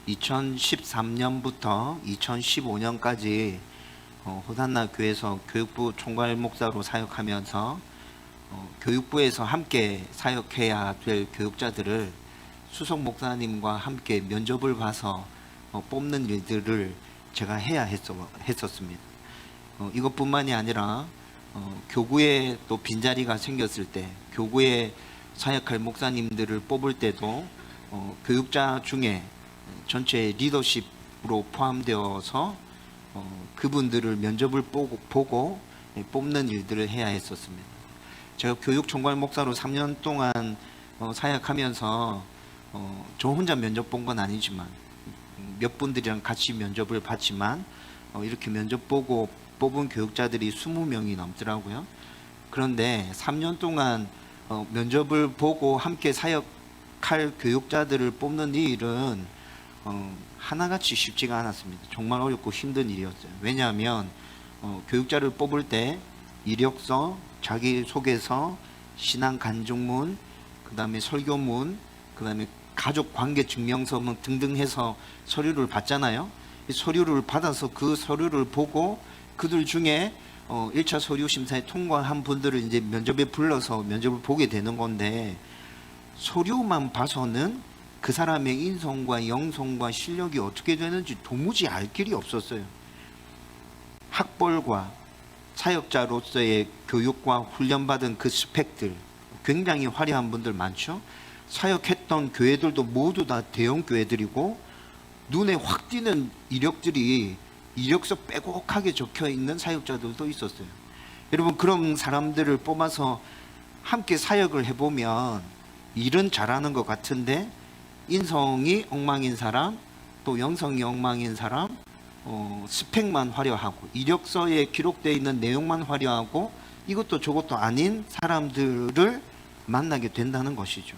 2013년부터 2015년까지 호산나 교회에서 교육부 총괄 목사로 사역하면서 교육부에서 함께 사역해야 될 교육자들을 수석 목사님과 함께 면접을 봐서 뽑는 일들을 제가 해야 했었습니다. 이것뿐만이 아니라 교구에 또 빈자리가 생겼을 때 교구에 사역할 목사님들을 뽑을 때도 교육자 중에 전체 리더십으로 포함되어서 그분들을 면접을 보고 뽑는 일들을 해야 했었습니다. 제가 교육총괄 목사로 3년 동안 사역하면서 저 혼자 면접 본 건 아니지만 몇 분들이랑 같이 면접을 봤지만 이렇게 면접 보고 뽑은 교육자들이 20명이 넘더라고요. 그런데 3년 동안 면접을 보고 함께 사역할 교육자들을 뽑는 이 일은 하나같이 쉽지가 않았습니다. 정말 어렵고 힘든 일이었어요. 왜냐하면 교육자를 뽑을 때 이력서, 자기소개서, 신앙간증문, 그 다음에 설교문, 그 다음에 가족관계증명서 등등 해서 서류를 받잖아요. 이 서류를 받아서 그 서류를 보고 그들 중에 1차 서류 심사에 통과한 분들을 이제 면접에 불러서 면접을 보게 되는 건데, 서류만 봐서는 그 사람의 인성과 영성과 실력이 어떻게 되는지 도무지 알 길이 없었어요. 학벌과 사역자로서의 교육과 훈련받은 그 스펙들, 굉장히 화려한 분들 많죠. 사역했던 교회들도 모두 다 대형 교회들이고 눈에 확 띄는 이력들이 이력서 빼곡하게 적혀 있는 사역자들도 있었어요. 여러분, 그런 사람들을 뽑아서 함께 사역을 해보면 일은 잘하는 것 같은데 인성이 엉망인 사람, 또 영성이 엉망인 사람, 스펙만 화려하고 이력서에 기록되어 있는 내용만 화려하고 이것도 저것도 아닌 사람들을 만나게 된다는 것이죠.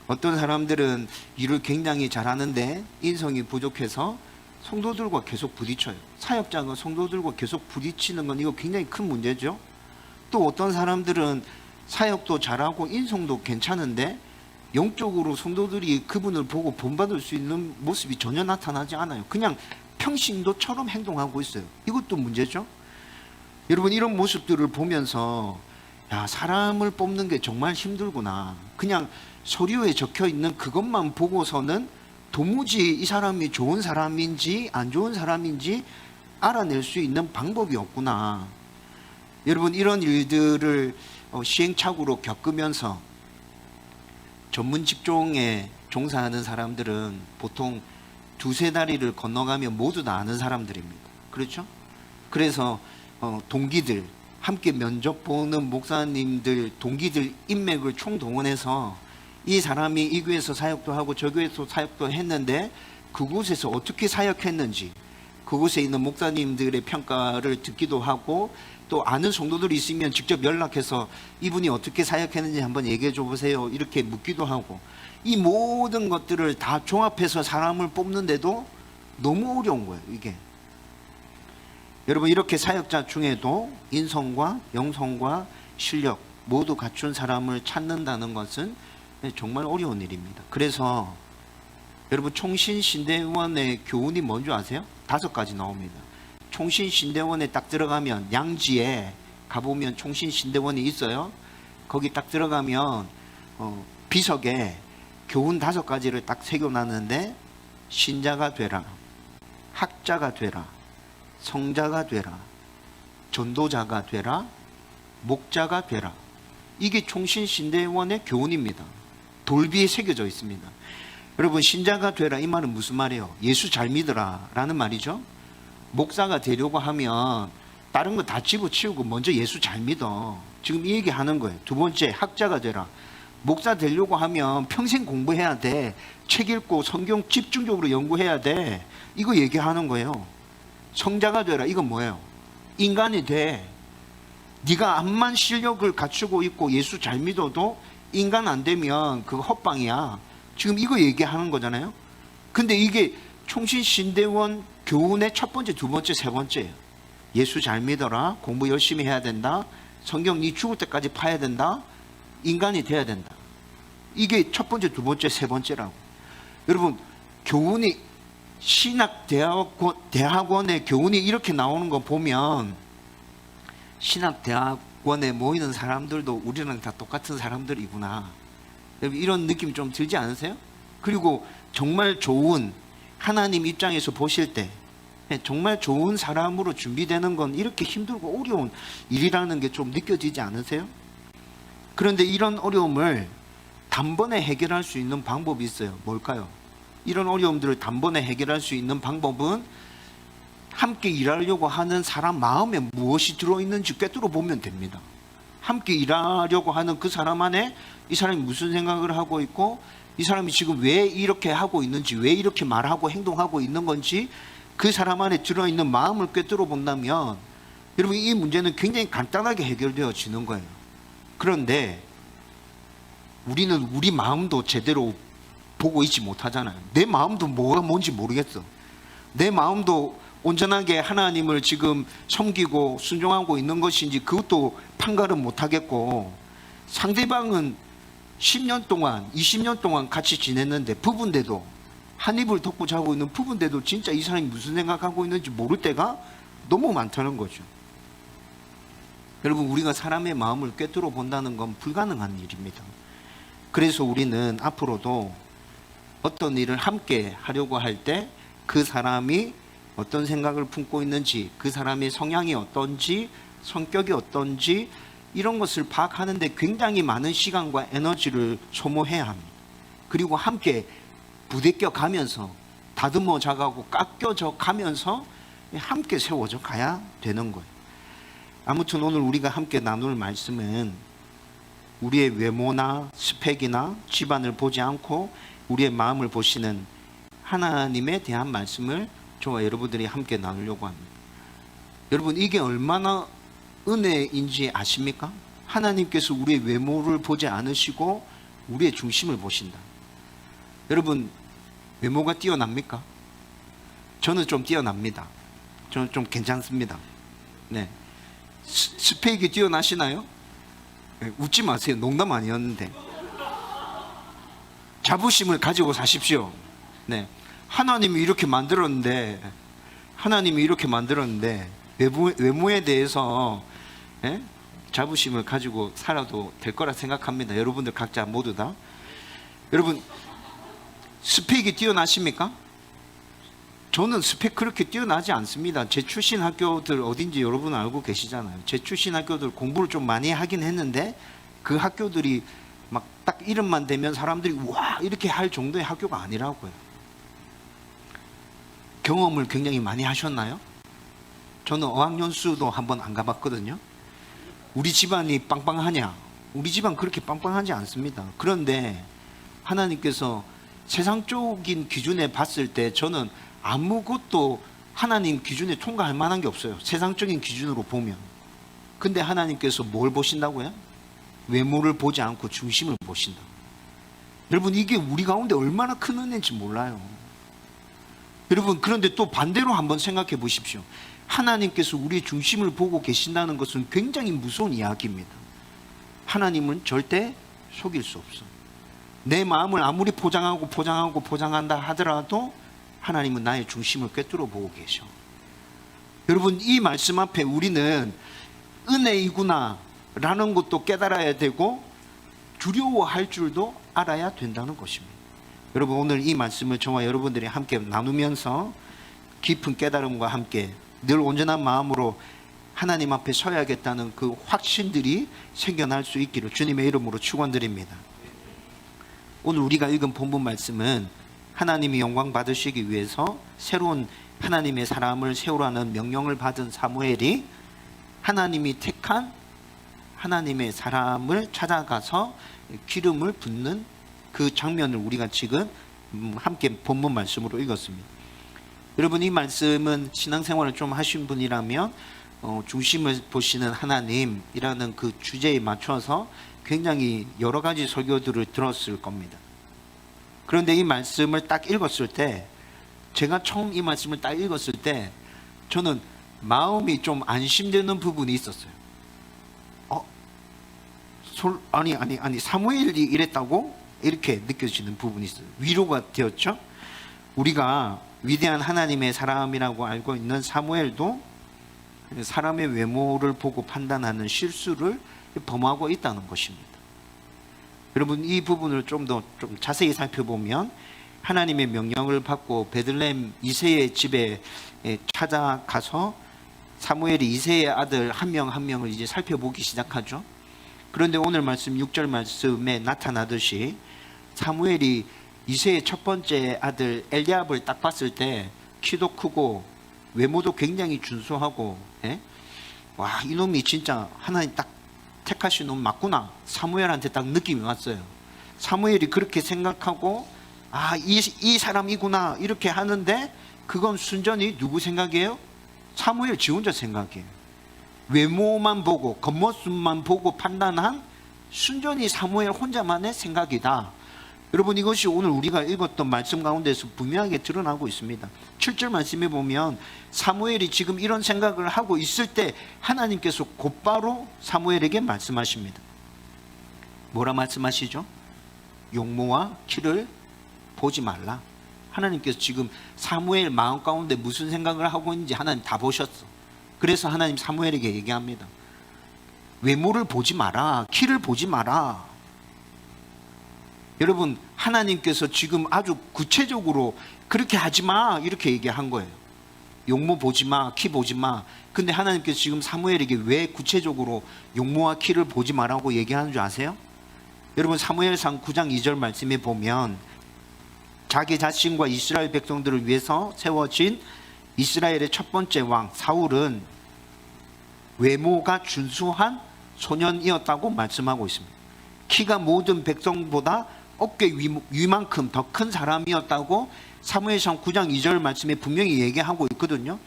어떤 사람들은 일을 굉장히 잘하는데 인성이 부족해서 성도들과 계속 부딪혀요. 사역자가 성도들과 계속 부딪히는 건 이거 굉장히 큰 문제죠. 또 어떤 사람들은 사역도 잘하고 인성도 괜찮은데 영적으로 성도들이 그분을 보고 본받을 수 있는 모습이 전혀 나타나지 않아요. 그냥 평신도처럼 행동하고 있어요. 이것도 문제죠. 여러분, 이런 모습들을 보면서 야, 사람을 뽑는 게 정말 힘들구나. 그냥 서류에 적혀 있는 그것만 보고서는 도무지 이 사람이 좋은 사람인지 안 좋은 사람인지 알아낼 수 있는 방법이 없구나. 여러분, 이런 일들을 시행착오로 겪으면서 전문 직종에 종사하는 사람들은 보통 두세 다리를 건너가면 모두 다 아는 사람들입니다. 그렇죠? 그래서 동기들, 함께 면접 보는 목사님들, 동기들 인맥을 총동원해서 이 사람이 이 교회에서 사역도 하고 저 교회에서 사역도 했는데 그곳에서 어떻게 사역했는지 그곳에 있는 목사님들의 평가를 듣기도 하고, 또 아는 성도들이 있으면 직접 연락해서 이분이 어떻게 사역했는지 한번 얘기해 줘 보세요 이렇게 묻기도 하고, 이 모든 것들을 다 종합해서 사람을 뽑는데도 너무 어려운 거예요. 이게 여러분, 이렇게 사역자 중에도 인성과 영성과 실력 모두 갖춘 사람을 찾는다는 것은 정말 어려운 일입니다. 그래서 여러분, 총신신대원의 교훈이 뭔지 아세요? 5가지 나옵니다. 총신신대원에 딱 들어가면, 양지에 가보면 총신신대원이 있어요. 거기 딱 들어가면 비석에 교훈 5가지를 딱 새겨놨는데, 신자가 되라, 학자가 되라, 성자가 되라, 전도자가 되라, 목자가 되라. 이게 총신신대원의 교훈입니다. 돌비에 새겨져 있습니다. 여러분, 신자가 되라 이 말은 무슨 말이에요? 예수 잘 믿으라 라는 말이죠. 목사가 되려고 하면 다른 거 다 집어치우고 먼저 예수 잘 믿어, 지금 이 얘기 하는 거예요. 2번째, 학자가 되라. 목사 되려고 하면 평생 공부해야 돼, 책 읽고 성경 집중적으로 연구해야 돼, 이거 얘기하는 거예요. 성자가 되라, 이건 뭐예요? 인간이 돼. 네가 암만 실력을 갖추고 있고 예수 잘 믿어도 인간 안 되면 그거 헛방이야. 지금 이거 얘기하는 거잖아요. 근데 이게 총신신대원 교훈의 1번째, 2번째, 3번째예요. 예수 잘 믿어라, 공부 열심히 해야 된다, 성경 네 죽을 때까지 파야 된다, 인간이 돼야 된다. 이게 1번째, 2번째, 3번째라고. 여러분, 교훈이 대학원의 교훈이 이렇게 나오는 거 보면 신학대학원에 모이는 사람들도 우리랑 다 똑같은 사람들이구나. 이런 느낌 좀 들지 않으세요? 그리고 정말 좋은, 하나님 입장에서 보실 때 정말 좋은 사람으로 준비되는 건 이렇게 힘들고 어려운 일이라는 게 좀 느껴지지 않으세요? 그런데 이런 어려움을 단번에 해결할 수 있는 방법이 있어요. 뭘까요? 이런 어려움들을 단번에 해결할 수 있는 방법은 함께 일하려고 하는 사람 마음에 무엇이 들어있는지 꿰뚫어 보면 됩니다. 함께 일하려고 하는 그 사람 안에 이 사람이 무슨 생각을 하고 있고, 이 사람이 지금 왜 이렇게 하고 있는지, 왜 이렇게 말하고 행동하고 있는 건지 그 사람 안에 들어있는 마음을 꿰뚫어 본다면 여러분, 이 문제는 굉장히 간단하게 해결되어지는 거예요. 그런데 우리는 우리 마음도 제대로 보고 있지 못하잖아요. 내 마음도 뭐가 뭔지 모르겠어. 내 마음도 온전하게 하나님을 지금 섬기고 순종하고 있는 것인지 그것도 판가름 못하겠고, 상대방은 10년 동안 20년 동안 같이 지냈는데 부부인데도, 한 입을 덮고 자고 있는 부부인데도 진짜 이 사람이 무슨 생각하고 있는지 모를 때가 너무 많다는 거죠. 여러분, 우리가 사람의 마음을 꿰뚫어 본다는 건 불가능한 일입니다. 그래서 우리는 앞으로도 어떤 일을 함께 하려고 할 때 그 사람이 어떤 생각을 품고 있는지, 그 사람의 성향이 어떤지, 성격이 어떤지, 이런 것을 파악하는데 굉장히 많은 시간과 에너지를 소모해야 합니다. 그리고 함께 부대껴 가면서, 다듬어 가고 깎여져 가면서 함께 세워져 가야 되는 거예요. 아무튼 오늘 우리가 함께 나눌 말씀은 우리의 외모나 스펙이나 집안을 보지 않고 우리의 마음을 보시는 하나님에 대한 말씀을 저와 여러분들이 함께 나누려고 합니다. 여러분, 이게 얼마나 은혜인지 아십니까? 하나님께서 우리의 외모를 보지 않으시고 우리의 중심을 보신다. 여러분, 외모가 뛰어납니까? 저는 좀 뛰어납니다. 저는 좀 괜찮습니다. 네. 스펙이 뛰어나시나요? 네, 웃지 마세요. 농담 아니었는데. 자부심을 가지고 사십시오. 네. 하나님이 이렇게 만들었는데 외모에 대해서 자부심을 가지고 살아도 될 거라 생각합니다. 여러분들 각자 모두 다. 여러분, 스펙이 뛰어나십니까? 저는 스펙 그렇게 뛰어나지 않습니다. 제 출신 학교들 어딘지 여러분 알고 계시잖아요. 제 출신 학교들 공부를 좀 많이 하긴 했는데 그 학교들이 막 딱 이름만 대면 사람들이 와 이렇게 할 정도의 학교가 아니라고요. 경험을 굉장히 많이 하셨나요? 저는 어학연수도 한번 안 가봤거든요. 우리 집안이 빵빵하냐? 우리 집안 그렇게 빵빵하지 않습니다. 그런데 하나님께서 세상적인 기준에 봤을 때 저는 아무것도 하나님 기준에 통과할 만한 게 없어요. 세상적인 기준으로 보면. 근데 하나님께서 뭘 보신다고요? 외모를 보지 않고 중심을 보신다. 여러분, 이게 우리 가운데 얼마나 큰 은혜인지 몰라요. 여러분, 그런데 또 반대로 한번 생각해 보십시오. 하나님께서 우리의 중심을 보고 계신다는 것은 굉장히 무서운 이야기입니다. 하나님은 절대 속일 수 없어. 내 마음을 아무리 포장한다 하더라도 하나님은 나의 중심을 꿰뚫어 보고 계셔. 여러분, 이 말씀 앞에 우리는 은혜이구나 라는 것도 깨달아야 되고 두려워할 줄도 알아야 된다는 것입니다. 여러분, 오늘 이 말씀을 저와 여러분들이 함께 나누면서 깊은 깨달음과 함께 늘 온전한 마음으로 하나님 앞에 서야겠다는 그 확신들이 생겨날 수 있기를 주님의 이름으로 축원드립니다. 오늘 우리가 읽은 본문 말씀은 하나님이 영광 받으시기 위해서 새로운 하나님의 사람을 세우라는 명령을 받은 사무엘이 하나님이 택한 하나님의 사람을 찾아가서 기름을 붓는 그 장면을 우리가 지금 함께 본문 말씀으로 읽었습니다. 여러분, 이 말씀은 신앙생활을 좀 하신 분이라면 중심을 보시는 하나님이라는 그 주제에 맞춰서 굉장히 여러 가지 설교들을 들었을 겁니다. 그런데 이 말씀을 딱 읽었을 때, 제가 처음 이 말씀을 딱 읽었을 때 저는 마음이 좀 안심되는 부분이 있었어요. 아니 사무엘이 이랬다고? 이렇게 느껴지는 부분이 있어요. 위로가 되었죠. 우리가 위대한 하나님의 사람이라고 알고 있는 사무엘도 사람의 외모를 보고 판단하는 실수를 범하고 있다는 것입니다. 여러분, 이 부분을 좀 자세히 살펴보면 하나님의 명령을 받고 베들레헴 이새의 집에 찾아가서 사무엘이 이새의 아들 한 명 한 명을 이제 살펴보기 시작하죠. 그런데 오늘 말씀 6절 말씀에 나타나듯이 사무엘이 이새의 첫 번째 아들 엘리압을 딱 봤을 때 키도 크고 외모도 굉장히 준수하고, 와, 이놈이 진짜 하나님 딱 택하신 놈 맞구나, 사무엘한테 딱 느낌이 왔어요. 사무엘이 그렇게 생각하고 이 사람이구나 이렇게 하는데, 그건 순전히 누구 생각이에요? 사무엘 지 혼자 생각이에요. 외모만 보고 겉모습만 보고 판단한 순전히 사무엘 혼자만의 생각이다. 여러분, 이것이 오늘 우리가 읽었던 말씀 가운데서 분명하게 드러나고 있습니다. 7절 말씀에 보면 사무엘이 지금 이런 생각을 하고 있을 때 하나님께서 곧바로 사무엘에게 말씀하십니다. 뭐라 말씀하시죠? 용모와 키를 보지 말라. 하나님께서 지금 사무엘 마음 가운데 무슨 생각을 하고 있는지 하나님 다 보셨어. 그래서 하나님 사무엘에게 얘기합니다. 외모를 보지 마라. 키를 보지 마라. 여러분, 하나님께서 지금 아주 구체적으로 그렇게 하지 마 이렇게 얘기한 거예요. 용모 보지 마, 키 보지 마. 근데 하나님께서 지금 사무엘에게 왜 구체적으로 용모와 키를 보지 마라고 얘기하는 줄 아세요? 여러분, 사무엘상 9장 2절 말씀에 보면 자기 자신과 이스라엘 백성들을 위해서 세워진 이스라엘의 첫 번째 왕 사울은 외모가 준수한 소년이었다고 말씀하고 있습니다. 키가 모든 백성보다 어깨 위만큼 더 큰 사람이었다고 사무엘상 9장 2절 말씀에 분명히 얘기하고 있거든요.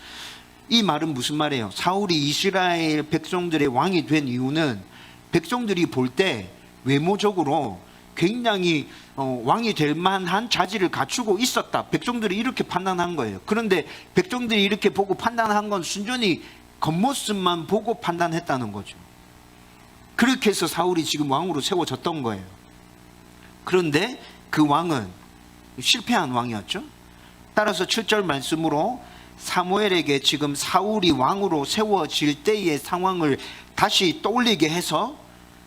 이 말은 무슨 말이에요? 사울이 이스라엘 백성들의 왕이 된 이유는 백성들이 볼 때 외모적으로 굉장히 왕이 될 만한 자질을 갖추고 있었다. 백성들이 이렇게 판단한 거예요. 그런데 백성들이 이렇게 보고 판단한 건 순전히 겉모습만 보고 판단했다는 거죠. 그렇게 해서 사울이 지금 왕으로 세워졌던 거예요. 그런데 그 왕은 실패한 왕이었죠. 따라서 7절 말씀으로 사무엘에게 지금 사울이 왕으로 세워질 때의 상황을 다시 떠올리게 해서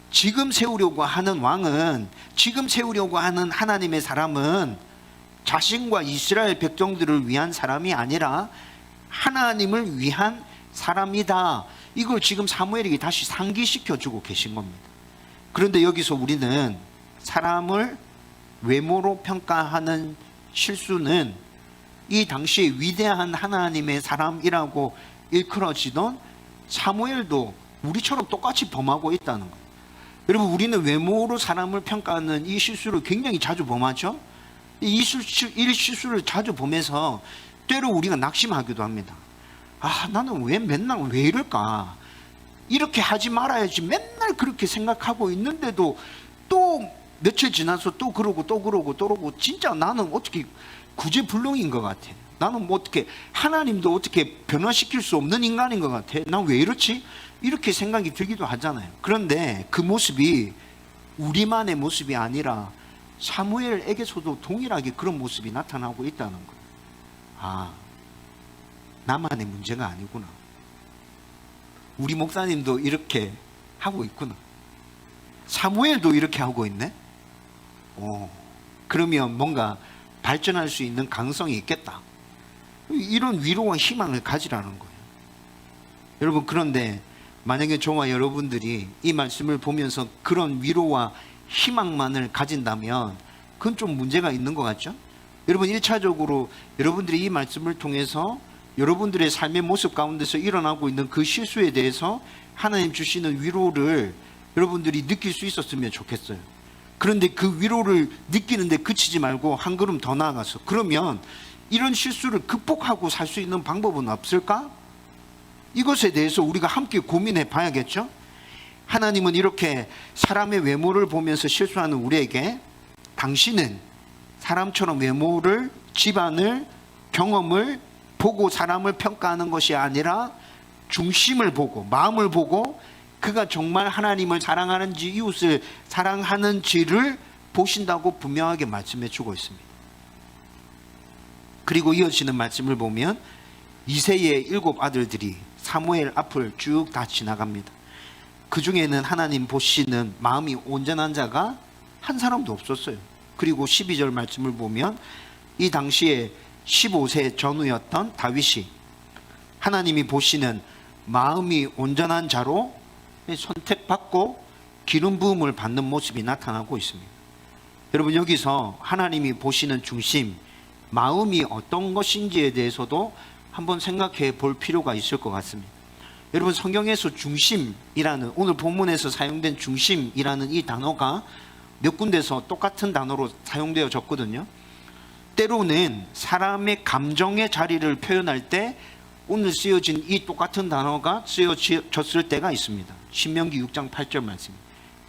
지금 세우려고 하는 왕은, 지금 세우려고 하는 하나님의 사람은 자신과 이스라엘 백성들을 위한 사람이 아니라 하나님을 위한 사람이다. 이걸 지금 사무엘에게 다시 상기시켜주고 계신 겁니다. 그런데 여기서 우리는 사람을 외모로 평가하는 실수는 이 당시에 위대한 하나님의 사람이라고 일컬어지던 사무엘도 우리처럼 똑같이 범하고 있다는 거예요. 여러분, 우리는 외모로 사람을 평가하는 이 실수를 굉장히 자주 범하죠. 이 실수를 자주 범해서 때로 우리가 낙심하기도 합니다. 나는 맨날 왜 이럴까? 이렇게 하지 말아야지 맨날 그렇게 생각하고 있는데도 또 며칠 지나서 또 그러고 진짜 나는 어떻게 구제불능인 것 같아. 나는 뭐 어떻게 하나님도 어떻게 변화시킬 수 없는 인간인 것 같아. 난 왜 이렇지? 이렇게 생각이 들기도 하잖아요. 그런데 그 모습이 우리만의 모습이 아니라 사무엘에게서도 동일하게 그런 모습이 나타나고 있다는 거예요. 나만의 문제가 아니구나. 우리 목사님도 이렇게 하고 있구나. 사무엘도 이렇게 하고 있네. 그러면 뭔가 발전할 수 있는 가능성이 있겠다. 이런 위로와 희망을 가지라는 거예요. 여러분, 그런데 만약에 저와 여러분들이 이 말씀을 보면서 그런 위로와 희망만을 가진다면 그건 좀 문제가 있는 것 같죠? 여러분, 1차적으로 여러분들이 이 말씀을 통해서 여러분들의 삶의 모습 가운데서 일어나고 있는 그 실수에 대해서 하나님 주시는 위로를 여러분들이 느낄 수 있었으면 좋겠어요. 그런데 그 위로를 느끼는데 그치지 말고 한 걸음 더 나아가서, 그러면 이런 실수를 극복하고 살 수 있는 방법은 없을까? 이것에 대해서 우리가 함께 고민해 봐야겠죠? 하나님은 이렇게 사람의 외모를 보면서 실수하는 우리에게 당신은 사람처럼 외모를, 집안을, 경험을 보고 사람을 평가하는 것이 아니라 중심을 보고 마음을 보고 그가 정말 하나님을 사랑하는지 이웃을 사랑하는지를 보신다고 분명하게 말씀해 주고 있습니다. 그리고 이어지는 말씀을 보면 이새의 7 아들들이 사무엘 앞을 쭉 다 지나갑니다. 그 중에는 하나님 보시는 마음이 온전한 자가 한 사람도 없었어요. 그리고 12절 말씀을 보면 이 당시에 15세 전후였던 다윗이 하나님이 보시는 마음이 온전한 자로 선택받고 기름 부음을 받는 모습이 나타나고 있습니다. 여러분, 여기서 하나님이 보시는 중심, 마음이 어떤 것인지에 대해서도 한번 생각해 볼 필요가 있을 것 같습니다. 여러분, 성경에서 중심이라는, 오늘 본문에서 사용된 중심이라는 이 단어가 몇 군데서 똑같은 단어로 사용되어졌거든요. 때로는 사람의 감정의 자리를 표현할 때 오늘 쓰여진 이 똑같은 단어가 쓰여졌을 때가 있습니다. 신명기 6장 8절 말씀,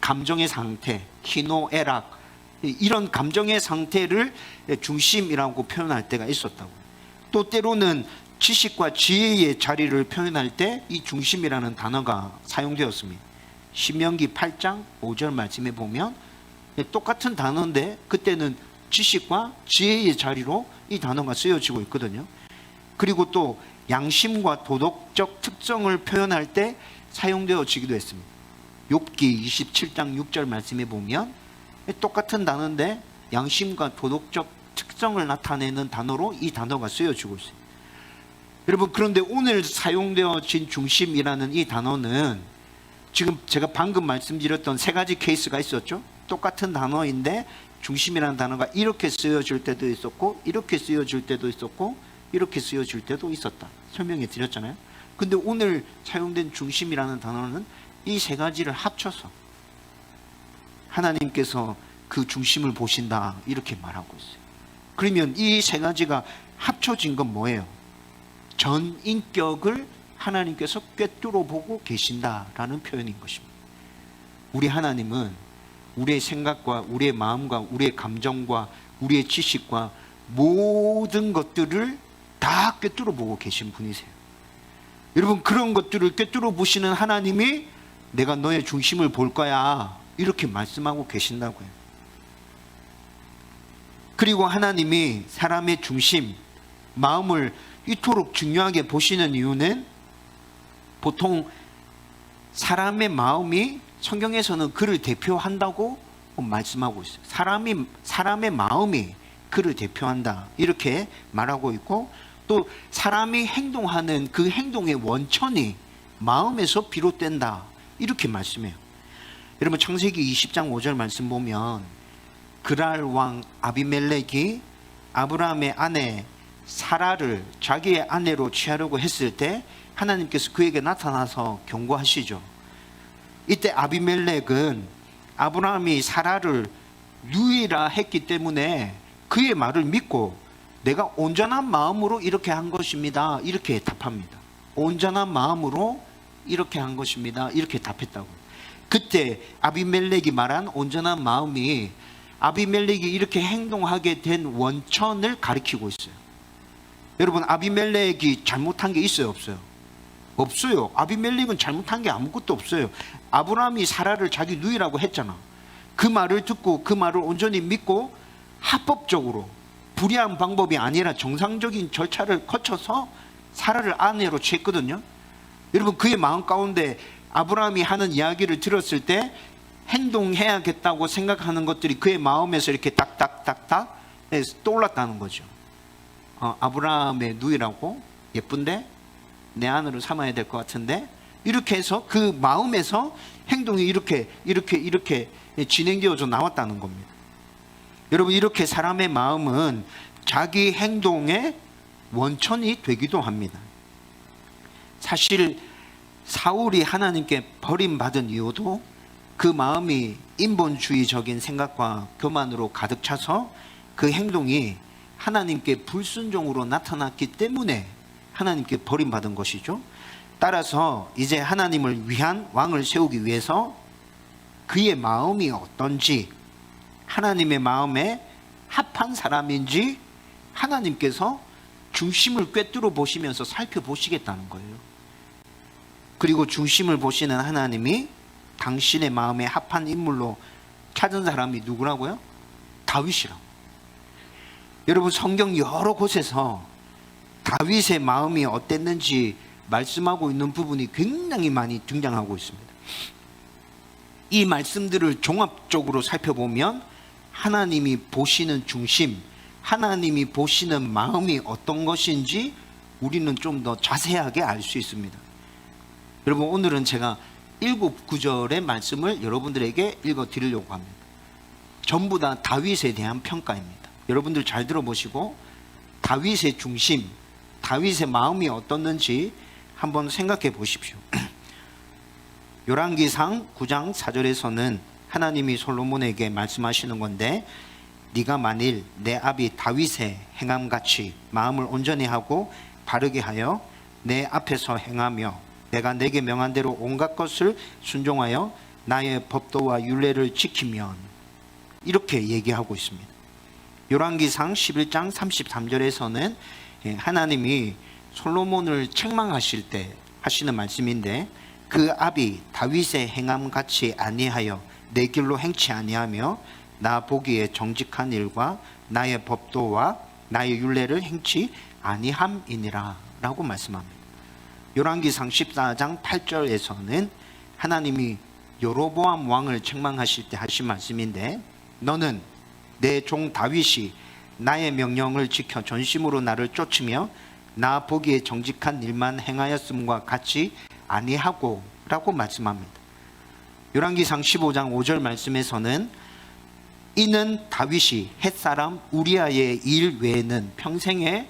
감정의 상태, 희노애락, 이런 감정의 상태를 중심이라고 표현할 때가 있었다고. 또 때로는 지식과 지혜의 자리를 표현할 때 이 중심이라는 단어가 사용되었습니다. 신명기 8장 5절 말씀에 보면 똑같은 단어인데 그때는 지식과 지혜의 자리로 이 단어가 쓰여지고 있거든요. 그리고 또 양심과 도덕적 특성을 표현할 때 사용되어지기도 했습니다. 욥기 27장 6절 말씀에 보면 똑같은 단어인데 양심과 도덕적 특성을 나타내는 단어로 이 단어가 쓰여지고 있어요. 여러분, 그런데 오늘 사용되어진 중심이라는 이 단어는 지금 제가 방금 말씀드렸던 3가지 케이스가 있었죠. 똑같은 단어인데 중심이라는 단어가 이렇게 쓰여질 때도 있었고, 이렇게 쓰여질 때도 있었고, 이렇게 쓰여질 때도 있었다 설명해 드렸잖아요. 근데 오늘 사용된 중심이라는 단어는 이 3가지를 합쳐서 하나님께서 그 중심을 보신다 이렇게 말하고 있어요. 그러면 이 3가지가 합쳐진 건 뭐예요? 전 인격을 하나님께서 꿰뚫어 보고 계신다라는 표현인 것입니다. 우리 하나님은 우리의 생각과 우리의 마음과 우리의 감정과 우리의 지식과 모든 것들을 다 꿰뚫어 보고 계신 분이세요. 여러분, 그런 것들을 꿰뚫어 보시는 하나님이 내가 너의 중심을 볼 거야 이렇게 말씀하고 계신다고요. 그리고 하나님이 사람의 중심, 마음을 이토록 중요하게 보시는 이유는 보통 사람의 마음이 성경에서는 그를 대표한다고 말씀하고 있어요. 사람의 마음이 그를 대표한다 이렇게 말하고 있고, 또 사람이 행동하는 그 행동의 원천이 마음에서 비롯된다 이렇게 말씀해요. 여러분, 창세기 20장 5절 말씀 보면 그랄 왕 아비멜렉이 아브라함의 아내 사라를 자기의 아내로 취하려고 했을 때 하나님께서 그에게 나타나서 경고하시죠. 이때 아비멜렉은 아브라함이 사라를 누이라 했기 때문에 그의 말을 믿고 내가 온전한 마음으로 이렇게 한 것입니다 이렇게 답합니다. 온전한 마음으로 이렇게 한 것입니다 이렇게 답했다고. 그때 아비멜렉이 말한 온전한 마음이 아비멜렉이 이렇게 행동하게 된 원천을 가리키고 있어요. 여러분, 아비멜렉이 잘못한 게 있어요, 없어요? 없어요. 아비멜렉은 잘못한 게 아무것도 없어요. 아브라함이 사라를 자기 누이라고 했잖아. 그 말을 듣고 그 말을 온전히 믿고 합법적으로, 불의한 방법이 아니라 정상적인 절차를 거쳐서 사라를 아내로 취했거든요. 여러분, 그의 마음 가운데 아브라함이 하는 이야기를 들었을 때 행동해야겠다고 생각하는 것들이 그의 마음에서 이렇게 딱딱딱딱 떠올랐다는 거죠. 아브라함의 누이라고? 예쁜데? 내 아내로 삼아야 될 것 같은데? 이렇게 해서 그 마음에서 행동이 이렇게 진행되어져 나왔다는 겁니다. 여러분, 이렇게 사람의 마음은 자기 행동의 원천이 되기도 합니다. 사실 사울이 하나님께 버림받은 이유도 그 마음이 인본주의적인 생각과 교만으로 가득 차서 그 행동이 하나님께 불순종으로 나타났기 때문에 하나님께 버림받은 것이죠. 따라서 이제 하나님을 위한 왕을 세우기 위해서 그의 마음이 어떤지, 하나님의 마음에 합한 사람인지 하나님께서 중심을 꿰뚫어 보시면서 살펴보시겠다는 거예요. 그리고 중심을 보시는 하나님이 당신의 마음에 합한 인물로 찾은 사람이 누구라고요? 다윗이라고. 여러분 성경 여러 곳에서 다윗의 마음이 어땠는지 말씀하고 있는 부분이 굉장히 많이 등장하고 있습니다. 이 말씀들을 종합적으로 살펴보면 하나님이 보시는 중심, 하나님이 보시는 마음이 어떤 것인지 우리는 좀 더 자세하게 알 수 있습니다. 여러분 오늘은 제가 7구절의 말씀을 여러분들에게 읽어 드리려고 합니다. 전부 다 다윗에 대한 평가입니다. 여러분들 잘 들어보시고 다윗의 중심, 다윗의 마음이 어떻는지 한번 생각해 보십시오. 열왕기상 9장 4절에서는 하나님이 솔로몬에게 말씀하시는 건데, 네가 만일 내 아비 다윗의 행함같이 마음을 온전히 하고 바르게 하여 내 앞에서 행하며 내가 내게 명한 대로 온갖 것을 순종하여 나의 법도와 율례를 지키면, 이렇게 얘기하고 있습니다. 열왕기상 11장 33절에서는 하나님이 솔로몬을 책망하실 때 하시는 말씀인데, 그 아비 다윗의 행함같이 아니하여 내 길로 행치 아니하며 나 보기에 정직한 일과 나의 법도와 나의 율례를 행치 아니함이니라 라고 말씀합니다. 열왕기상 14장 8절에서는 하나님이 여로보암 왕을 책망하실 때 하신 말씀인데, 너는 내 종 다윗이 나의 명령을 지켜 전심으로 나를 쫓으며 나 보기에 정직한 일만 행하였음과 같이 아니하고 라고 말씀합니다. 열왕기상 15장 5절 말씀에서는 이는 다윗이 헷사람 우리아의 일 외에는 평생에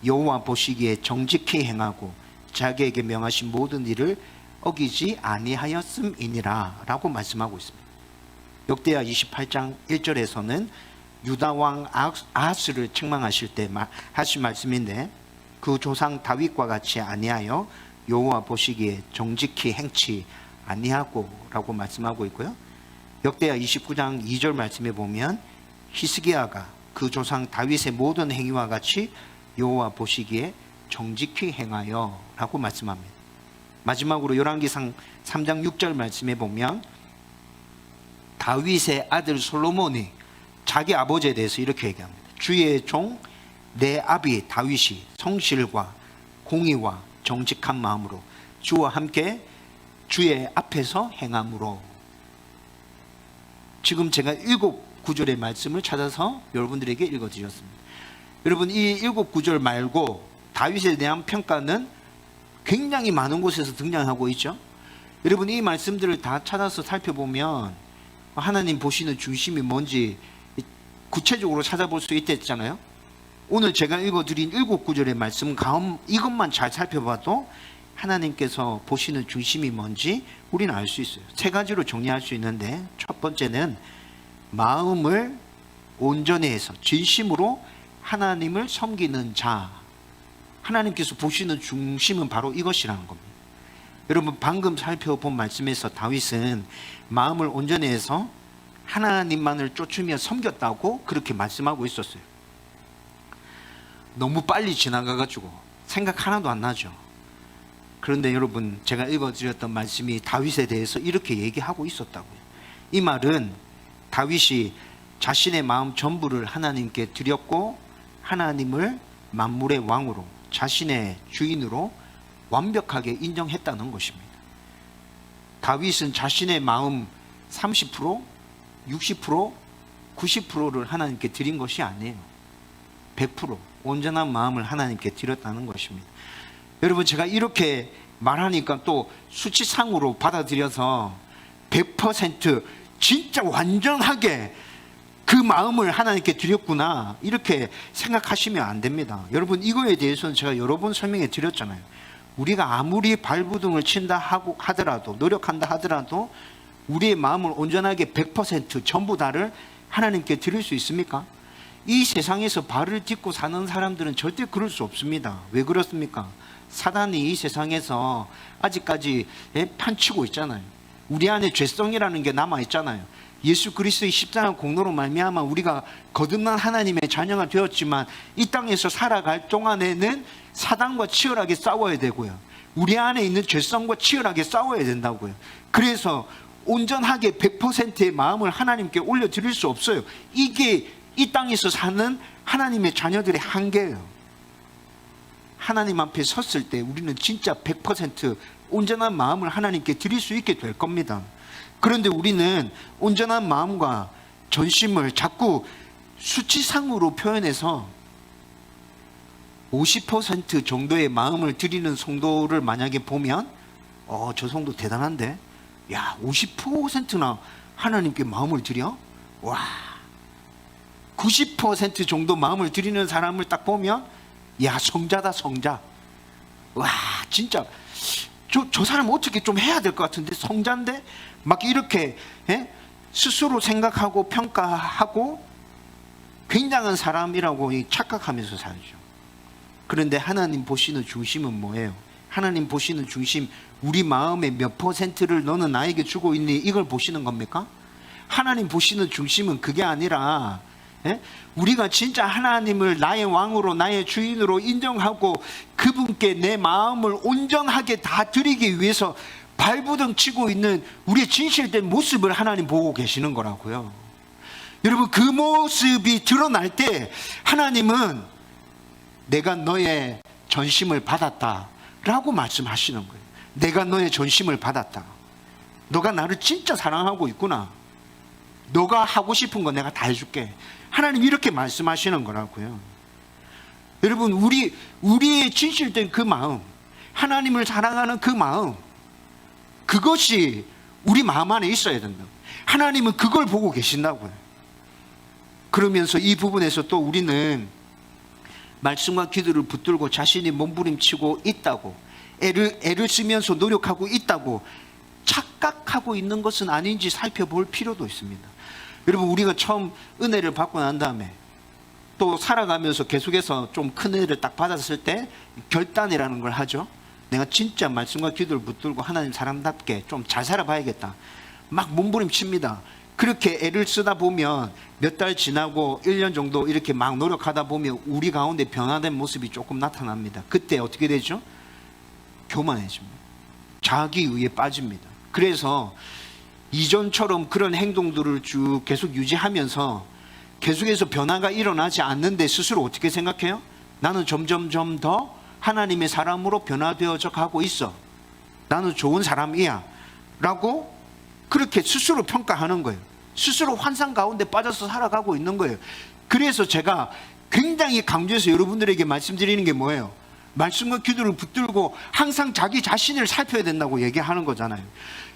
여호와 보시기에 정직히 행하고 자기에게 명하신 모든 일을 어기지 아니하였음이니라 라고 말씀하고 있습니다. 역대하 28장 1절에서는 유다왕 아하스를 책망하실 때 하신 말씀인데, 그 조상 다윗과 같이 아니하여 여호와 보시기에 정직히 행치 아니하고 라고 말씀하고 있고요. 역대하 29장 2절 말씀에 보면 히스기야가 그 조상 다윗의 모든 행위와 같이 여호와 보시기에 정직히 행하여 라고 말씀합니다. 마지막으로 열왕기상 3장 6절 말씀에 보면 다윗의 아들 솔로몬이 자기 아버지에 대해서 이렇게 얘기합니다. 주의 종 내 아비 다윗이 성실과 공의와 정직한 마음으로 주와 함께 주의 앞에서 행함으로. 지금 제가 7구절의 말씀을 찾아서 여러분들에게 읽어드렸습니다. 여러분 이 7구절 말고 다윗에 대한 평가는 굉장히 많은 곳에서 등장하고 있죠. 여러분 이 말씀들을 다 찾아서 살펴보면 하나님 보시는 중심이 뭔지 구체적으로 찾아볼 수 있댔잖아요. 오늘 제가 읽어드린 7구절의 말씀 이것만 잘 살펴봐도 하나님께서 보시는 중심이 뭔지 우리는 알 수 있어요. 3가지로 정리할 수 있는데, 첫 번째는 마음을 온전히 해서 진심으로 하나님을 섬기는 자, 하나님께서 보시는 중심은 바로 이것이라는 겁니다. 여러분 방금 살펴본 말씀에서 다윗은 마음을 온전히 해서 하나님만을 쫓으며 섬겼다고 그렇게 말씀하고 있었어요. 너무 빨리 지나가가지고 생각 하나도 안 나죠. 그런데 여러분 제가 읽어드렸던 말씀이 다윗에 대해서 이렇게 얘기하고 있었다고요. 이 말은 다윗이 자신의 마음 전부를 하나님께 드렸고 하나님을 만물의 왕으로 자신의 주인으로 완벽하게 인정했다는 것입니다. 다윗은 자신의 마음 30%, 60%, 90%를 하나님께 드린 것이 아니에요. 100% 온전한 마음을 하나님께 드렸다는 것입니다. 여러분 제가 이렇게 말하니까 또 수치상으로 받아들여서 100% 진짜 완전하게 그 마음을 하나님께 드렸구나 이렇게 생각하시면 안 됩니다. 여러분 이거에 대해서는 제가 여러 번 설명해 드렸잖아요. 우리가 아무리 발부둥을 친다 하더라도 노력한다 하더라도 우리의 마음을 온전하게 100% 전부 다를 하나님께 드릴 수 있습니까? 이 세상에서 발을 딛고 사는 사람들은 절대 그럴 수 없습니다. 왜 그렇습니까? 사단이 이 세상에서 아직까지 판치고 있잖아요. 우리 안에 죄성이라는 게 남아있잖아요. 예수 그리스도의 십자가 공로로 말미암아 우리가 거듭난 하나님의 자녀가 되었지만 이 땅에서 살아갈 동안에는 사단과 치열하게 싸워야 되고요. 우리 안에 있는 죄성과 치열하게 싸워야 된다고요. 그래서 온전하게 100%의 마음을 하나님께 올려드릴 수 없어요. 이게 이 땅에서 사는 하나님의 자녀들의 한계예요. 하나님 앞에 섰을 때 우리는 진짜 100% 온전한 마음을 하나님께 드릴 수 있게 될 겁니다. 그런데 우리는 온전한 마음과 전심을 자꾸 수치상으로 표현해서 50% 정도의 마음을 드리는 성도를 만약에 보면 저 성도 대단한데, 야, 50%나 하나님께 마음을 드려? 와, 90% 정도 마음을 드리는 사람을 딱 보면, 야, 성자다, 성자. 와, 진짜 저 사람 어떻게 좀 해야 될 것 같은데, 성자인데? 막 이렇게 스스로 생각하고 평가하고 굉장한 사람이라고 착각하면서 살죠. 그런데 하나님 보시는 중심은 뭐예요? 하나님 보시는 중심, 우리 마음의 몇 %를 너는 나에게 주고 있니? 이걸 보시는 겁니까? 하나님 보시는 중심은 그게 아니라 우리가 진짜 하나님을 나의 왕으로, 나의 주인으로 인정하고 그분께 내 마음을 온전하게 다 드리기 위해서 발부둥 치고 있는 우리의 진실된 모습을 하나님 보고 계시는 거라고요. 여러분, 그 모습이 드러날 때 하나님은 내가 너의 전심을 받았다 라고 말씀하시는 거예요. 내가 너의 전심을 받았다. 너가 나를 진짜 사랑하고 있구나. 너가 하고 싶은 거 내가 다 해줄게. 하나님 이렇게 말씀하시는 거라고요. 여러분, 우리의 진실된 그 마음, 하나님을 사랑하는 그 마음, 그것이 우리 마음 안에 있어야 된다. 하나님은 그걸 보고 계신다고요. 그러면서 이 부분에서 또 우리는 말씀과 기도를 붙들고 자신이 몸부림치고 있다고, 애를 쓰면서 노력하고 있다고 착각하고 있는 것은 아닌지 살펴볼 필요도 있습니다. 여러분, 우리가 처음 은혜를 받고 난 다음에 또 살아가면서 계속해서 좀 큰 은혜를 딱 받았을 때 결단이라는 걸 하죠. 내가 진짜 말씀과 기도를 붙들고 하나님 사람답게 좀 잘 살아봐야겠다. 막 몸부림칩니다. 그렇게 애를 쓰다 보면 몇 달 지나고 1년 정도 이렇게 막 노력하다 보면 우리 가운데 변화된 모습이 조금 나타납니다. 그때 어떻게 되죠? 교만해집니다. 자기의에 빠집니다. 그래서 이전처럼 그런 행동들을 쭉 계속 유지하면서 계속해서 변화가 일어나지 않는데 스스로 어떻게 생각해요? 나는 점점점 더 하나님의 사람으로 변화되어져 가고 있어. 나는 좋은 사람이야 라고 그렇게 스스로 평가하는 거예요. 스스로 환상 가운데 빠져서 살아가고 있는 거예요. 그래서 제가 굉장히 강조해서 여러분들에게 말씀드리는 게 뭐예요? 말씀과 기도를 붙들고 항상 자기 자신을 살펴야 된다고 얘기하는 거잖아요.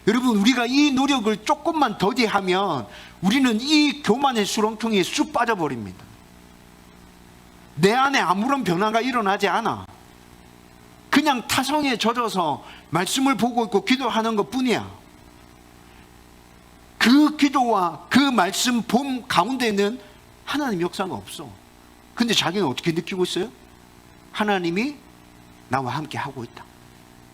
여러분, 우리가 이 노력을 조금만 더디하면 우리는 이 교만의 수렁통에 쑥 빠져버립니다. 내 안에 아무런 변화가 일어나지 않아. 그냥 타성에 젖어서 말씀을 보고 있고 기도하는 것 뿐이야. 그 기도와 그 말씀 봄 가운데는 하나님 역사가 없어. 근데 자기는 어떻게 느끼고 있어요? 하나님이 나와 함께 하고 있다.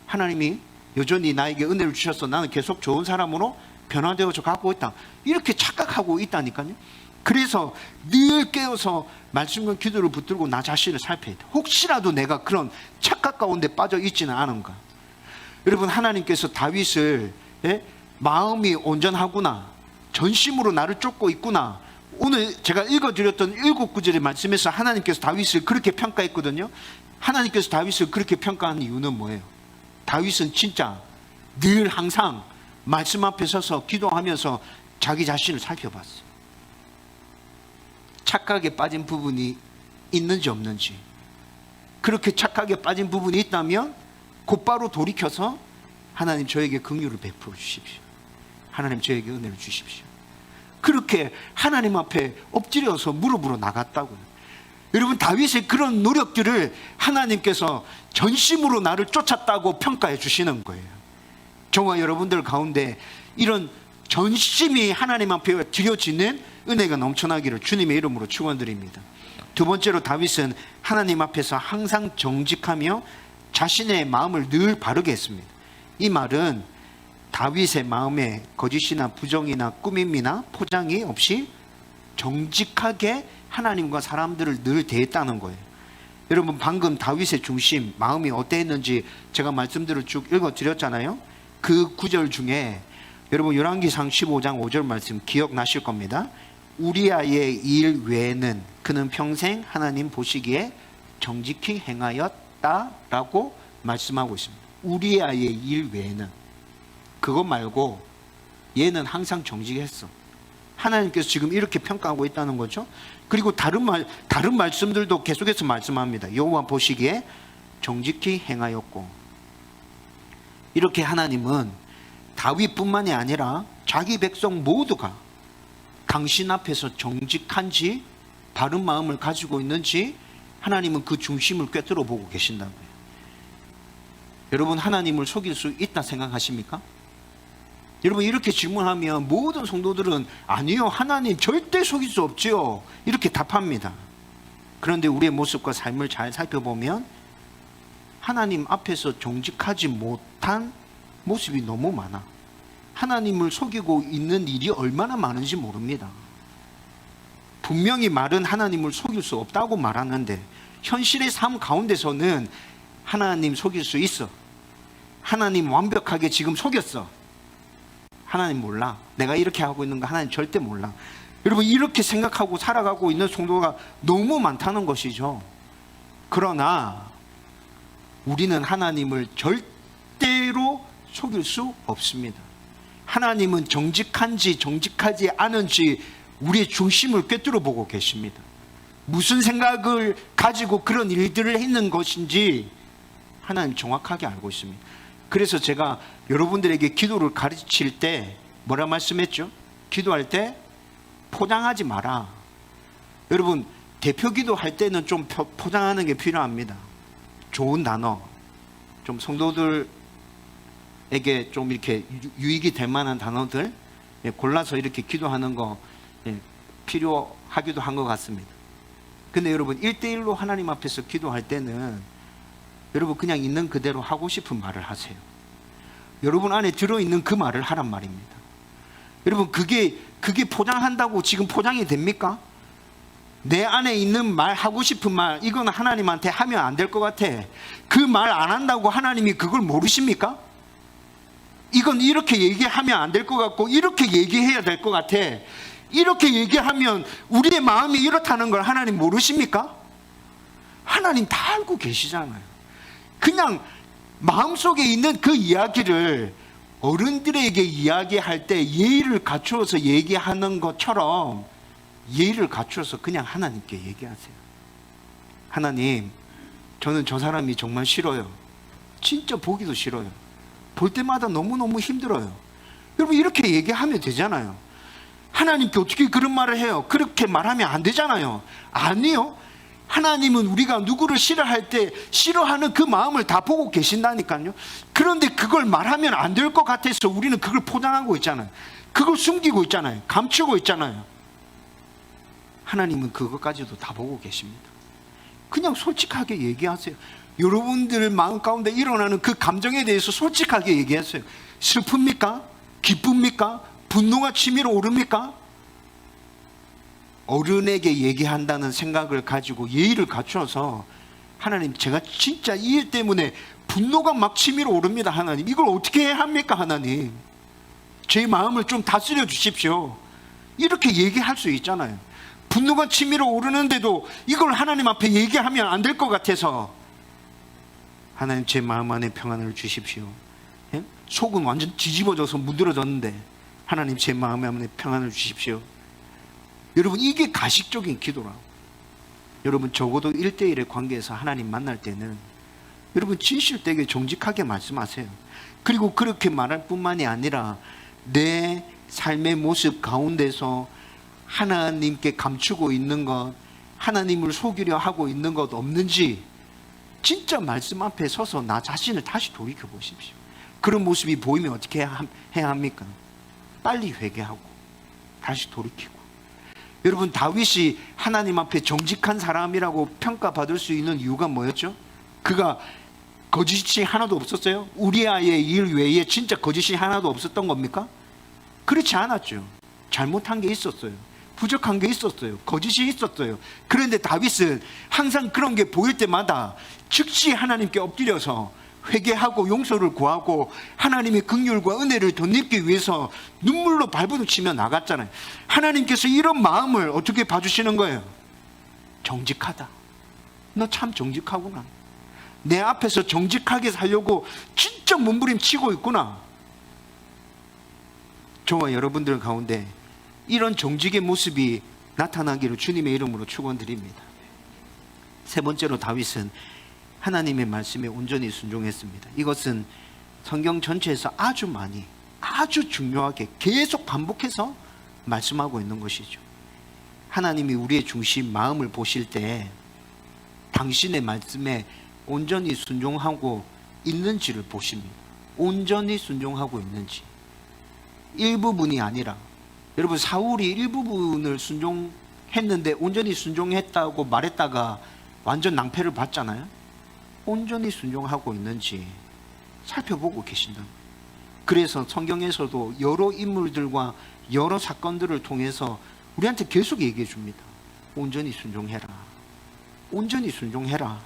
하나님이 여전히 나에게 은혜를 주셔서 나는 계속 좋은 사람으로 변화되어져 가고 있다. 이렇게 착각하고 있다니까요. 그래서 늘 깨어서 말씀과 기도를 붙들고 나 자신을 살펴야 돼. 혹시라도 내가 그런 착각 가운데 빠져 있지는 않은가. 여러분, 하나님께서 다윗을 마음이 온전하구나, 전심으로 나를 쫓고 있구나, 오늘 제가 읽어드렸던 7구절의 말씀에서 하나님께서 다윗을 그렇게 평가했거든요. 하나님께서 다윗을 그렇게 평가하는 이유는 뭐예요? 다윗은 진짜 늘 항상 말씀 앞에 서서 기도하면서 자기 자신을 살펴봤어요. 착각에 빠진 부분이 있는지 없는지. 그렇게 착각에 빠진 부분이 있다면 곧바로 돌이켜서 하나님, 저에게 긍휼을 베풀어 주십시오. 하나님, 저에게 은혜를 주십시오. 그렇게 하나님 앞에 엎드려서 무릎으로 나갔다고요. 여러분, 다윗의 그런 노력들을 하나님께서 전심으로 나를 쫓았다고 평가해 주시는 거예요. 저와 여러분들 가운데 이런 전심이 하나님 앞에 드려지는 은혜가 넘쳐나기를 주님의 이름으로 축원드립니다. 두 번째로, 다윗은 하나님 앞에서 항상 정직하며 자신의 마음을 늘 바르게 했습니다. 이 말은 다윗의 마음에 거짓이나 부정이나 꾸밈이나 포장이 없이 정직하게 하나님과 사람들을 늘 대했다는 거예요. 여러분, 방금 다윗의 중심, 마음이 어땠는지 제가 말씀들을 쭉 읽어드렸잖아요. 그 구절 중에 여러분, 열왕기상 15장 5절 말씀 기억나실 겁니다. 우리아의 일 외에는 그는 평생 하나님 보시기에 정직히 행하였다라고 말씀하고 있습니다. 우리아의 일 외에는, 그것 말고 얘는 항상 정직했어. 하나님께서 지금 이렇게 평가하고 있다는 거죠. 그리고 다른 말씀들도 계속해서 말씀합니다. 여호와 보시기에 정직히 행하였고, 이렇게 하나님은 다윗뿐만이 아니라 자기 백성 모두가 당신 앞에서 정직한지 바른 마음을 가지고 있는지 하나님은 그 중심을 꿰뚫어 보고 계신다고요. 여러분, 하나님을 속일 수 있다 생각하십니까? 여러분, 이렇게 질문하면 모든 성도들은 아니요, 하나님 절대 속일 수 없지요, 이렇게 답합니다. 그런데 우리의 모습과 삶을 잘 살펴보면 하나님 앞에서 정직하지 못한 모습이 너무 많아. 하나님을 속이고 있는 일이 얼마나 많은지 모릅니다. 분명히 말은 하나님을 속일 수 없다고 말하는데 현실의 삶 가운데서는 하나님 속일 수 있어. 하나님 완벽하게 지금 속였어. 하나님 몰라. 내가 이렇게 하고 있는 거 하나님 절대 몰라. 여러분, 이렇게 생각하고 살아가고 있는 성도가 너무 많다는 것이죠. 그러나 우리는 하나님을 절대로 속일 수 없습니다. 하나님은 정직한지 정직하지 않은지 우리의 중심을 꿰뚫어 보고 계십니다. 무슨 생각을 가지고 그런 일들을 했는 것인지 하나님 정확하게 알고 있습니다. 그래서 제가 여러분들에게 기도를 가르칠 때 뭐라 말씀했죠? 기도할 때 포장하지 마라. 여러분, 대표 기도할 때는 좀 포장하는 게 필요합니다. 좋은 단어, 좀 성도들에게 좀 이렇게 유익이 될 만한 단어들 골라서 이렇게 기도하는 거 필요하기도 한 것 같습니다. 근데 여러분, 1대1로 하나님 앞에서 기도할 때는 여러분 그냥 있는 그대로 하고 싶은 말을 하세요. 여러분 안에 들어있는 그 말을 하란 말입니다. 여러분, 그게 포장한다고 지금 포장이 됩니까? 내 안에 있는 말, 하고 싶은 말, 이건 하나님한테 하면 안 될 것 같아. 그 말 안 한다고 하나님이 그걸 모르십니까? 이건 이렇게 얘기하면 안 될 것 같고 이렇게 얘기해야 될 것 같아. 이렇게 얘기하면 우리의 마음이 이렇다는 걸 하나님 모르십니까? 하나님 다 알고 계시잖아요. 그냥 마음속에 있는 그 이야기를 어른들에게 이야기할 때 예의를 갖추어서 얘기하는 것처럼 예의를 갖추어서 그냥 하나님께 얘기하세요. 하나님, 저는 저 사람이 정말 싫어요. 진짜 보기도 싫어요. 볼 때마다 너무너무 힘들어요. 여러분, 이렇게 얘기하면 되잖아요. 하나님께 어떻게 그런 말을 해요? 그렇게 말하면 안 되잖아요. 아니요. 하나님은 우리가 누구를 싫어할 때 싫어하는 그 마음을 다 보고 계신다니까요. 그런데 그걸 말하면 안 될 것 같아서 우리는 그걸 포장하고 있잖아요. 그걸 숨기고 있잖아요. 감추고 있잖아요. 하나님은 그것까지도 다 보고 계십니다. 그냥 솔직하게 얘기하세요. 여러분들 마음 가운데 일어나는 그 감정에 대해서 솔직하게 얘기하세요. 슬픕니까? 기쁩니까? 분노가 치밀어 오릅니까? 어른에게 얘기한다는 생각을 가지고 예의를 갖춰서 하나님, 제가 진짜 이 일 때문에 분노가 막 치밀어 오릅니다. 하나님, 이걸 어떻게 해야 합니까? 하나님, 제 마음을 좀 다스려 주십시오. 이렇게 얘기할 수 있잖아요. 분노가 치밀어 오르는데도 이걸 하나님 앞에 얘기하면 안 될 것 같아서 하나님, 제 마음 안에 평안을 주십시오. 예? 속은 완전 뒤집어져서 문드러졌는데 하나님, 제 마음 안에 평안을 주십시오. 여러분, 이게 가식적인 기도라고. 여러분, 적어도 1대1의 관계에서 하나님 만날 때는 여러분 진실되게 정직하게 말씀하세요. 그리고 그렇게 말할 뿐만이 아니라 내 삶의 모습 가운데서 하나님께 감추고 있는 것, 하나님을 속이려 하고 있는 것 없는지 진짜 말씀 앞에 서서 나 자신을 다시 돌이켜 보십시오. 그런 모습이 보이면 어떻게 해야 합니까? 빨리 회개하고 다시 돌이키고. 여러분, 다윗이 하나님 앞에 정직한 사람이라고 평가받을 수 있는 이유가 뭐였죠? 그가 거짓이 하나도 없었어요? 우리아의 일 외에 진짜 거짓이 하나도 없었던 겁니까? 그렇지 않았죠. 잘못한 게 있었어요. 부족한 게 있었어요. 거짓이 있었어요. 그런데 다윗은 항상 그런 게 보일 때마다 즉시 하나님께 엎드려서 회개하고 용서를 구하고 하나님의 긍휼과 은혜를 덧입기 위해서 눈물로 발버둥 치며 나갔잖아요. 하나님께서 이런 마음을 어떻게 봐주시는 거예요? 정직하다. 너 참 정직하구나. 내 앞에서 정직하게 살려고 진짜 몸부림치고 있구나. 저와 여러분들 가운데 이런 정직의 모습이 나타나기를 주님의 이름으로 축원드립니다. 세 번째로 다윗은 하나님의 말씀에 온전히 순종했습니다. 이것은 성경 전체에서 아주 많이, 아주 중요하게 계속 반복해서 말씀하고 있는 것이죠. 하나님이 우리의 중심 마음을 보실 때 당신의 말씀에 온전히 순종하고 있는지를 보십니다. 온전히 순종하고 있는지. 일부분이 아니라, 여러분 사울이 일부분을 순종했는데 온전히 순종했다고 말했다가 완전 낭패를 봤잖아요. 온전히 순종하고 있는지 살펴보고 계신다. 그래서 성경에서도 여러 인물들과 여러 사건들을 통해서 우리한테 계속 얘기해 줍니다. 온전히 순종해라. 온전히 순종해라.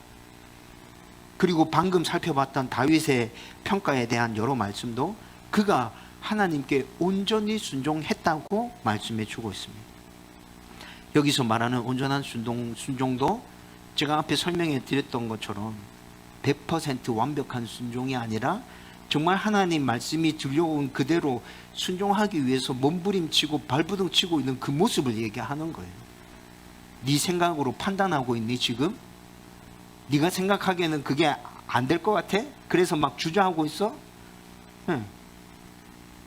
그리고 방금 살펴봤던 다윗의 평가에 대한 여러 말씀도 그가 하나님께 온전히 순종했다고 말씀해 주고 있습니다. 여기서 말하는 온전한 순종도 제가 앞에 설명해 드렸던 것처럼 100% 완벽한 순종이 아니라 정말 하나님 말씀이 들려온 그대로 순종하기 위해서 몸부림치고 발버둥 치고 있는 그 모습을 얘기하는 거예요. 네 생각으로 판단하고 있니 지금? 네가 생각하기에는 그게 안 될 것 같아? 그래서 막 주저하고 있어?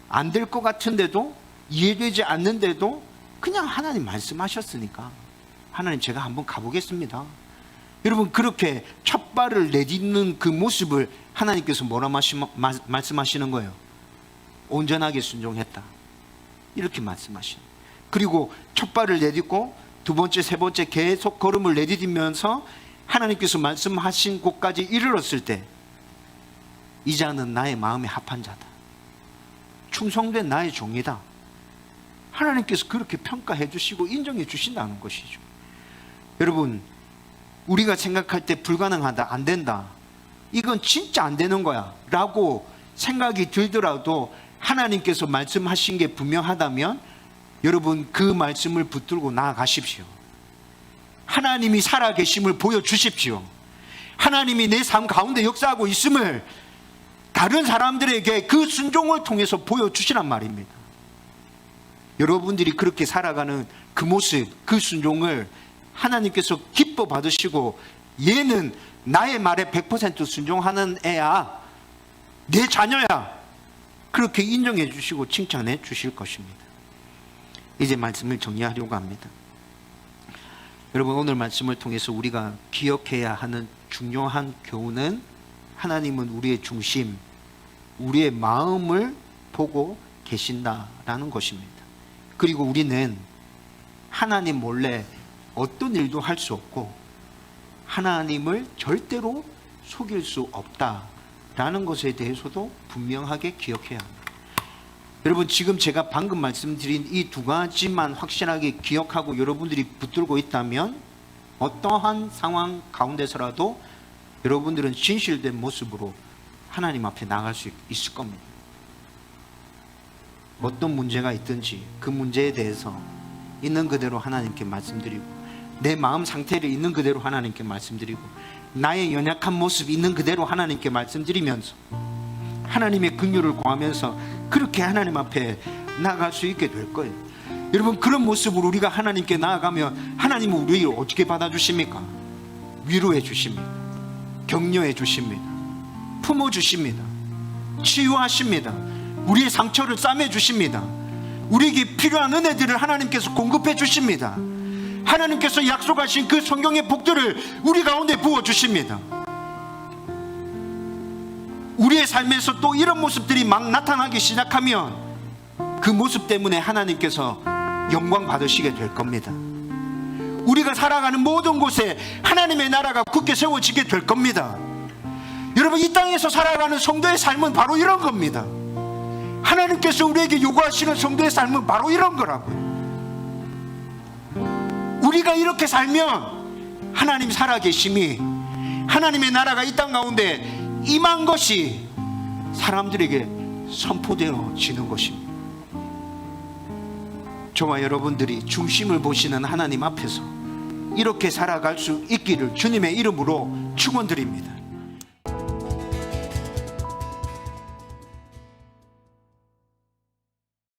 안 될 것 같은데도, 이해되지 않는데도 그냥 하나님 말씀하셨으니까 하나님 제가 한번 가보겠습니다. 여러분 그렇게 첫 발을 내딛는 그 모습을 하나님께서 뭐라 말씀하시는 거예요? 온전하게 순종했다. 이렇게 말씀하시는. 그리고 첫 발을 내딛고 두 번째, 세 번째 계속 걸음을 내디디면서 하나님께서 말씀하신 곳까지 이르렀을 때 이 자는 나의 마음에 합한 자다. 충성된 나의 종이다. 하나님께서 그렇게 평가해 주시고 인정해 주신다는 것이죠. 여러분 우리가 생각할 때 불가능하다, 안 된다, 이건 진짜 안 되는 거야 라고 생각이 들더라도 하나님께서 말씀하신 게 분명하다면 여러분 그 말씀을 붙들고 나아가십시오. 하나님이 살아계심을 보여주십시오. 하나님이 내 삶 가운데 역사하고 있음을 다른 사람들에게 그 순종을 통해서 보여주시란 말입니다. 여러분들이 그렇게 살아가는 그 모습, 그 순종을 하나님께서 기뻐 받으시고 얘는 나의 말에 100% 순종하는 애야, 내 자녀야, 그렇게 인정해 주시고 칭찬해 주실 것입니다. 이제 말씀을 정리하려고 합니다. 여러분 오늘 말씀을 통해서 우리가 기억해야 하는 중요한 교훈은 하나님은 우리의 중심, 우리의 마음을 보고 계신다라는 것입니다. 그리고 우리는 하나님 몰래 어떤 일도 할 수 없고 하나님을 절대로 속일 수 없다라는 것에 대해서도 분명하게 기억해야 합니다. 여러분 지금 제가 방금 말씀드린 이 두 가지만 확실하게 기억하고 여러분들이 붙들고 있다면 어떠한 상황 가운데서라도 여러분들은 진실된 모습으로 하나님 앞에 나갈 수 있을 겁니다. 어떤 문제가 있든지 그 문제에 대해서 있는 그대로 하나님께 말씀드리고 내 마음 상태를 있는 그대로 하나님께 말씀드리고 나의 연약한 모습 있는 그대로 하나님께 말씀드리면서 하나님의 긍휼을 구하면서 그렇게 하나님 앞에 나아갈 수 있게 될 거예요. 여러분 그런 모습으로 우리가 하나님께 나아가면 하나님은 우리를 어떻게 받아주십니까? 위로해 주십니다. 격려해 주십니다. 품어주십니다. 치유하십니다. 우리의 상처를 싸매 주십니다. 우리에게 필요한 은혜들을 하나님께서 공급해 주십니다. 하나님께서 약속하신 그 성경의 복들을 우리 가운데 부어주십니다. 우리의 삶에서 또 이런 모습들이 막 나타나기 시작하면 그 모습 때문에 하나님께서 영광 받으시게 될 겁니다. 우리가 살아가는 모든 곳에 하나님의 나라가 굳게 세워지게 될 겁니다. 여러분 이 땅에서 살아가는 성도의 삶은 바로 이런 겁니다. 하나님께서 우리에게 요구하시는 성도의 삶은 바로 이런 거라고요. 우리가 이렇게 살면 하나님 살아계심이, 하나님의 나라가 이 땅 가운데 임한 것이 사람들에게 선포되어지는 것입니다. 저와 여러분들이 중심을 보시는 하나님 앞에서 이렇게 살아갈 수 있기를 주님의 이름으로 축원드립니다.